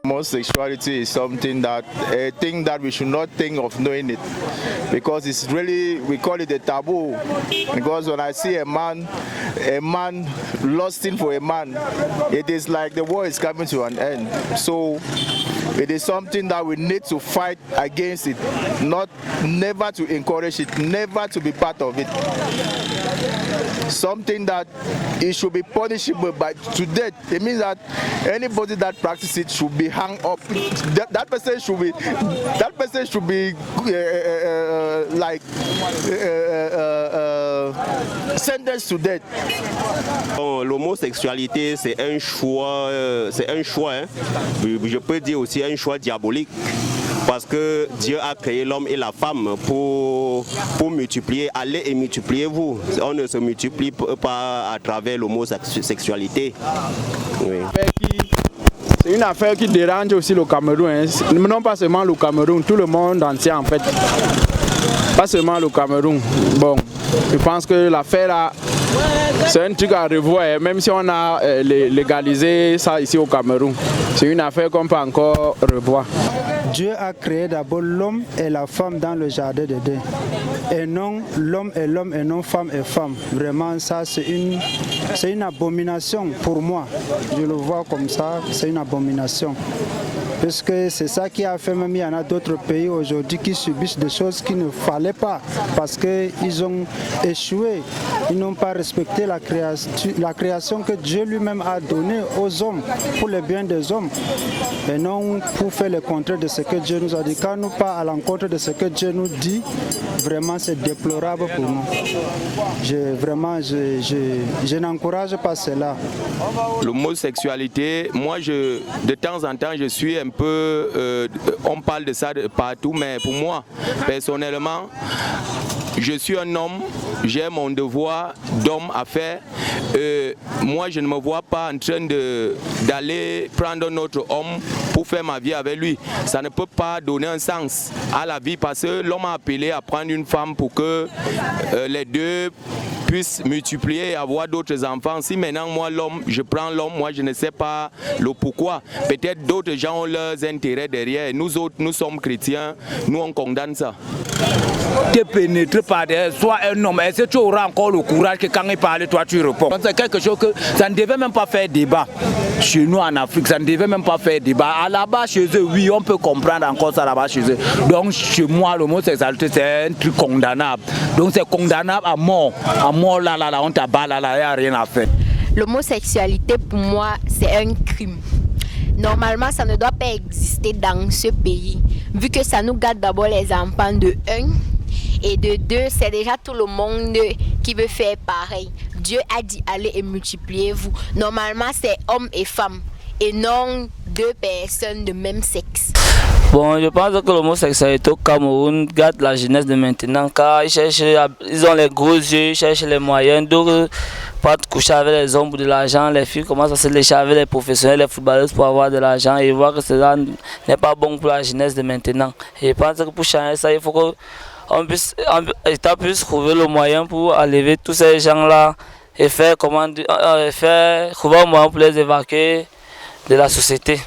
Homosexuality is something that a thing that we should not think of knowing it, because it's really, we call it a taboo. Because when I see a man lusting for a man, it is like the world is coming to an end. So it is something that we need to fight against it, never to encourage it, never to be part of it. Something that it should be punishable by to death. It means that anybody that practices it should be hung up. That person should be sentenced to death. L'homosexualité, c'est un choix, hein. Je peux dire aussi un choix diabolique. Parce que Dieu a créé l'homme et la femme pour multiplier, allez et multipliez-vous. On ne se multiplie pas à travers l'homosexualité. Oui. C'est une affaire qui dérange aussi le Cameroun, hein. Non pas seulement le Cameroun, tout le monde entier en fait. Pas seulement le Cameroun. Bon, je pense que l'affaire là, c'est un truc à revoir, hein. Même si on a légalisé ça ici au Cameroun. C'est une affaire qu'on peut encore revoir. Dieu a créé d'abord l'homme et la femme dans le jardin d'Éden. Et non l'homme et l'homme et non femme et femme. Vraiment, ça c'est une abomination pour moi. Je le vois comme ça, c'est une abomination. Parce que c'est ça qui a fait, même il y en a d'autres pays aujourd'hui qui subissent des choses qu'il ne fallait pas. Parce qu'ils ont échoué, ils n'ont pas respecté la création que Dieu lui-même a donnée aux hommes, pour le bien des hommes. Et non pour faire le contraire de ce que Dieu nous a dit. Quand nous pas à l'encontre de ce que Dieu nous dit, vraiment c'est déplorable pour nous. Je n'encourage pas cela. L'homosexualité, moi de temps en temps je suis un peu, on parle de ça partout, mais pour moi personnellement, je suis un homme, j'ai mon devoir d'homme à faire. Moi je ne me vois pas en train d'aller prendre un autre homme pour faire ma vie avec lui. Ça ne peut pas donner un sens à la vie, parce que l'homme a appelé à prendre une femme pour que les deux puissent multiplier et avoir d'autres enfants. Si maintenant moi l'homme, je prends l'homme, moi je ne sais pas le pourquoi. Peut-être d'autres gens ont leurs intérêts derrière. Nous autres, nous sommes chrétiens, nous on condamne ça. T'es pénétré par soit un homme, est-ce que tu auras encore le courage que quand il parle, toi tu réponds? C'est quelque chose que ça ne devait même pas faire débat. Chez nous en Afrique, ça ne devait même pas faire débat. Là-bas chez eux, oui, on peut comprendre encore ça là-bas chez eux. Donc chez moi, l'homosexualité, c'est un truc condamnable. Donc c'est condamnable à mort. À mort, là, on t'abat, là, il n'y a rien à faire. L'homosexualité, pour moi, c'est un crime. Normalement, ça ne doit pas exister dans ce pays, vu que ça nous gâte d'abord les enfants de 1 et de 2, c'est déjà tout le monde qui veut faire pareil. Dieu a dit allez et multipliez-vous. Normalement, c'est hommes et femmes et non deux personnes de même sexe. Bon, je pense que l'homosexualité au Cameroun gâte la jeunesse de maintenant, car ils ont les gros yeux, ils cherchent les moyens de pas coucher avec les hommes pour de l'argent. Les filles commencent à se lécher avec les professionnels, les footballeurs pour avoir de l'argent, et voir que cela n'est pas bon pour la jeunesse de maintenant. Et je pense que pour changer ça, il faut que l'État puisse trouver le moyen pour enlever tous ces gens-là et faire trouver un moyen pour les évacuer de la société.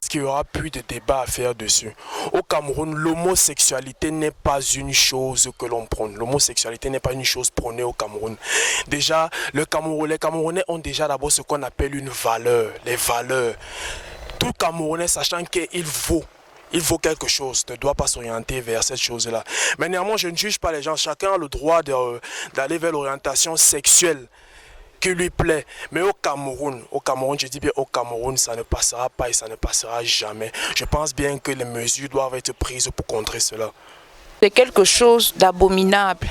Qu'il y aura plus de débat à faire dessus. Au Cameroun, l'homosexualité n'est pas une chose que l'on prône. L'homosexualité n'est pas une chose prônée au Cameroun. Déjà, les Camerounais ont déjà d'abord ce qu'on appelle une valeur, les valeurs. Tout Camerounais sachant qu'il vaut quelque chose, ne doit pas s'orienter vers cette chose-là. Mais néanmoins, je ne juge pas les gens. Chacun a le droit d'aller vers l'orientation sexuelle qui lui plaît. Mais au Cameroun, je dis bien au Cameroun, ça ne passera pas et ça ne passera jamais. Je pense bien que les mesures doivent être prises pour contrer cela. C'est quelque chose d'abominable.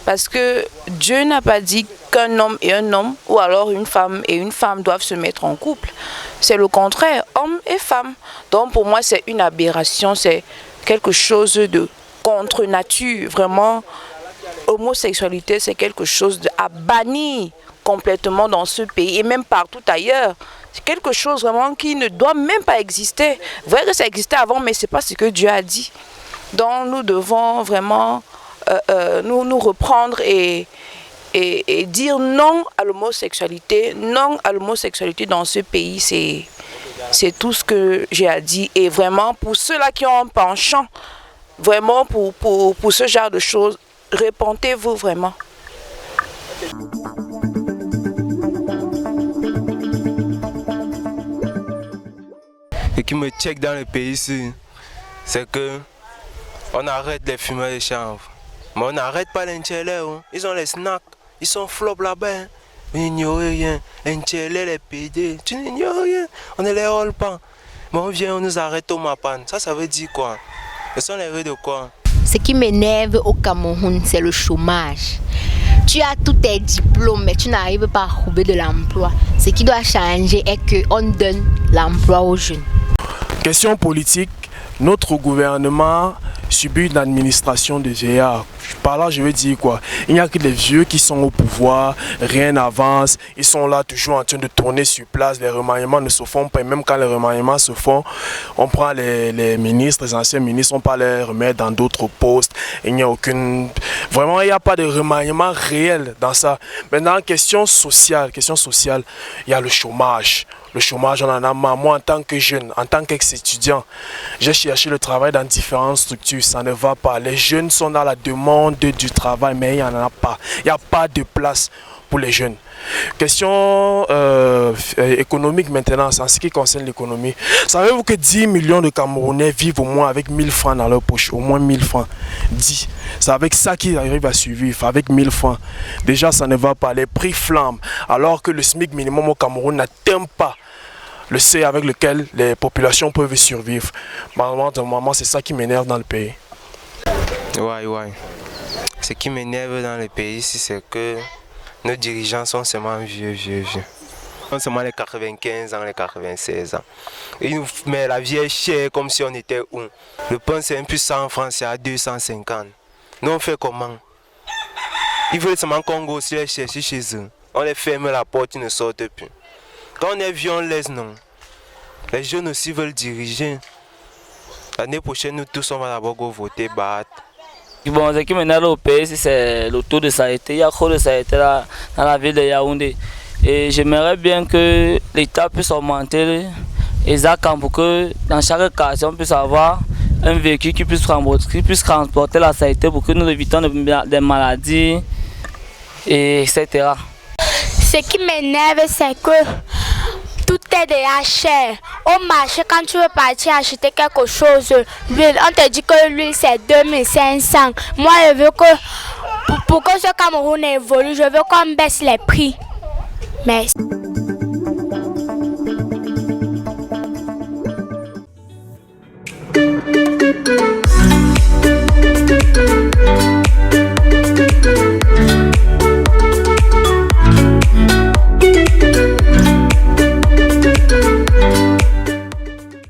Parce que Dieu n'a pas dit qu'un homme et un homme, ou alors une femme et une femme doivent se mettre en couple. C'est le contraire, homme et femme. Donc pour moi, c'est une aberration, c'est quelque chose de contre nature, vraiment. l'homosexualité, c'est quelque chose à bannir complètement dans ce pays et même partout ailleurs. C'est quelque chose vraiment qui ne doit même pas exister. Vrai que ça existait avant, mais ce n'est pas ce que Dieu a dit. Donc nous devons vraiment nous reprendre et dire non à l'homosexualité. Non à l'homosexualité dans ce pays, c'est tout ce que j'ai à dire. Et vraiment, pour ceux-là qui ont un penchant, vraiment pour ce genre de choses, repentez-vous vraiment. Ce qui me check dans le pays ici, c'est que on arrête les fumeurs de chanvre. Mais on n'arrête pas les Ntchelé. Ils ont les snacks, ils sont flop là-bas. On n'ignore rien. Les Ntchelé, les PD, tu n'ignores rien. On ne les rôle pas. Mais on vient, on nous arrête au Mapan. Ça veut dire quoi? Ce sont les rues de quoi? Ce qui m'énerve au Cameroun, c'est le chômage. Tu as tous tes diplômes, mais tu n'arrives pas à trouver de l'emploi. Ce qui doit changer est qu'on donne l'emploi aux jeunes. Question politique, notre gouvernement subit une administration de vieillards. Par là, je veux dire quoi? Il n'y a que les vieux qui sont au pouvoir, rien n'avance, ils sont là toujours en train de tourner sur place, les remaniements ne se font pas, et même quand les remaniements se font, on prend les ministres, les anciens ministres, on ne peut pas les remettre dans d'autres postes, il n'y a aucune... Vraiment, il n'y a pas de remaniement réel dans ça. Maintenant, question sociale, il y a le chômage. Le chômage, on en a marre. Moi, en tant que jeune, en tant qu'ex-étudiant, j'ai cherché le travail dans différentes structures. Ça ne va pas. Les jeunes sont dans la demande du travail, mais il n'y en a pas. Il n'y a pas de place pour les jeunes. Question économique maintenant, en ce qui concerne l'économie. Savez-vous que 10 millions de Camerounais vivent au moins avec 1000 francs dans leur poche? Au moins 1000 francs. 10. C'est avec ça qu'ils arrivent à survivre, avec 1000 francs. Déjà, ça ne va pas. Les prix flambent. Alors que le SMIC minimum au Cameroun n'atteint pas le seuil avec lequel les populations peuvent survivre. Normalement, c'est ça qui m'énerve dans le pays. Ouais. Ce qui m'énerve dans le pays ici, c'est que nos dirigeants sont seulement vieux. Ils sont seulement les 95 ans, les 96 ans. Ils nous mettent la vie chère comme si on était où? Le pain, c'est un peu 100 francs, c'est à 250. Nous, on fait comment? Ils veulent seulement qu'on go aussi les chercher chez eux. On les ferme la porte, ils ne sortent plus. Quand on est vieux, on laisse, non. Les jeunes aussi veulent diriger. L'année prochaine, nous tous, on va d'abord go voter, battre. Bon, ce qui m'énerve au pays, c'est le taux de saleté. Il y a trop de saleté là, dans la ville de Yaoundé. Et j'aimerais bien que l'État puisse augmenter les actes pour que dans chaque quartier, on puisse avoir un véhicule qui puisse transporter la saleté pour que nous évitons des maladies, etc. Ce qui m'énerve, c'est que tout est déjà cher. Au marché, quand tu veux partir acheter quelque chose, l'huile, on te dit que l'huile c'est 2500. Moi, je veux que, pour que ce Cameroun évolue, je veux qu'on baisse les prix. Merci.